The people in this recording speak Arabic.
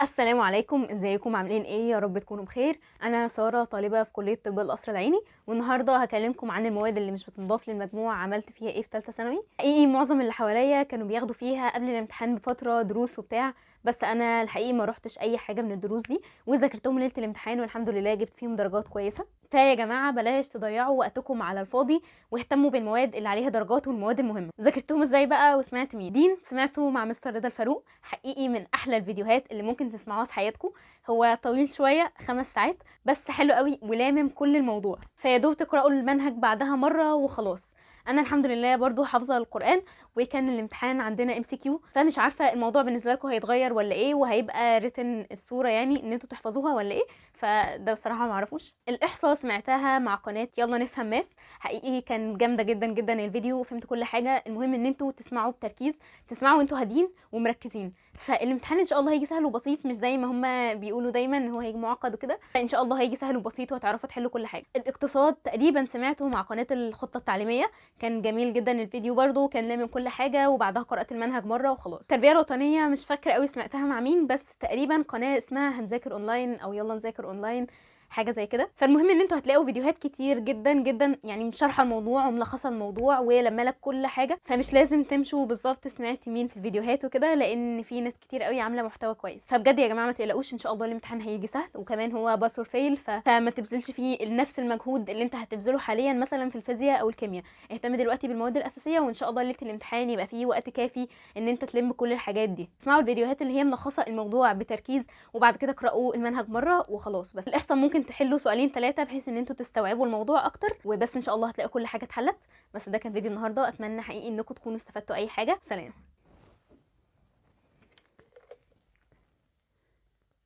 السلام عليكم، ازيكم عاملين ايه؟ يا رب تكونوا بخير. انا ساره، طالبه في كليه طب القصر العيني، والنهارده هكلمكم عن المواد اللي مش بتنضاف للمجموع عملت فيها ايه في ثالثه ثانوي. حقيقي معظم اللي حواليا كانوا بياخدوا فيها قبل الامتحان بفتره دروس وبتاع، بس انا الحقيقي ما روحتش اي حاجه من الدروس دي وذاكرتهم ليله الامتحان، والحمد لله جبت فيهم درجات كويسه. فيا جماعه بلاش تضيعوا وقتكم على الفاضي، واهتموا بالمواد اللي عليها درجات والمواد المهمه. ذاكرتهم ازاي بقى وسمعت مين؟ دين سمعته مع مستر رضا الفاروق، حقيقي من احلى الفيديوهات اللي ممكن تسمعوها في حياتكم. هو طويل شويه 5 ساعات بس حلو قوي ولامم كل الموضوع، فيا دوب تقراوا المنهج بعدها مره وخلاص. انا الحمد لله برضو حافظه القران، وكان الامتحان عندنا MCQ، فمش عارفه الموضوع بالنسبه لكم هيتغير ولا ايه، وهيبقى ريتن الصوره يعني ان انتوا تحفظوها ولا ايه. فده بصراحه ما اعرفوش. الاحصاء سمعتها مع قناه يلا نفهم ماس، حقيقي كان جامده جدا جدا الفيديو وفهمت كل حاجه. المهم ان انتوا تسمعوا بتركيز، تسمعوا وانتوا هادين ومركزين، فالامتحان ان شاء الله هيجي سهل وبسيط، مش زي ما هما بيقولوا دايما ان هو هيجي معقد وكده. فان شاء الله هيجي سهل وبسيط وهتعرفوا تحلوا كل حاجه. الاقتصاد تقريبا سمعته مع قناه الخطه التعليميه، كان جميل جدا الفيديو برضو، كان لامم كل حاجه، وبعدها قرات المنهج مره وخلاص. التربيه الوطنيه مش فاكره قوي سمعتها مع مين، بس تقريبا قناه اسمها هنذاكر اونلاين او يلا نذاكر اونلاين، حاجه زي كده. فالمهم ان انتوا هتلاقوا فيديوهات كتير جدا جدا يعني شارحه الموضوع وملخصه الموضوع ولما لك كل حاجه، فمش لازم تمشوا بالظبط سمعت مين في الفيديوهات وكده، لان في ناس كتير قوي عامله محتوى كويس. فبجد يا جماعه ما تقلقوش، ان شاء الله الامتحان هيجي سهل، وكمان هو باس اور فيل، فما تبذلش فيه نفس المجهود اللي انت هتبذله حاليا مثلا في الفيزياء او الكيمياء. اهتم دلوقتي بالمواد الاساسيه، وان شاء الله ليله الامتحان يبقى فيه وقت كافي ان انت تلم كل الحاجات دي. اسمعوا الفيديوهات اللي هي ملخصه الموضوع بتركيز، وبعد كده اقراوا المنهج مره وخلاص. بس الاحصاء ممكن تحلوا سؤالين 3 بحيث ان انتوا تستوعبوا الموضوع اكتر وبس، ان شاء الله هتلاقوا كل حاجه اتحلت. بس ده كان فيديو النهارده، اتمنى حقيقي انكم تكونوا استفدتوا اي حاجه. سلام.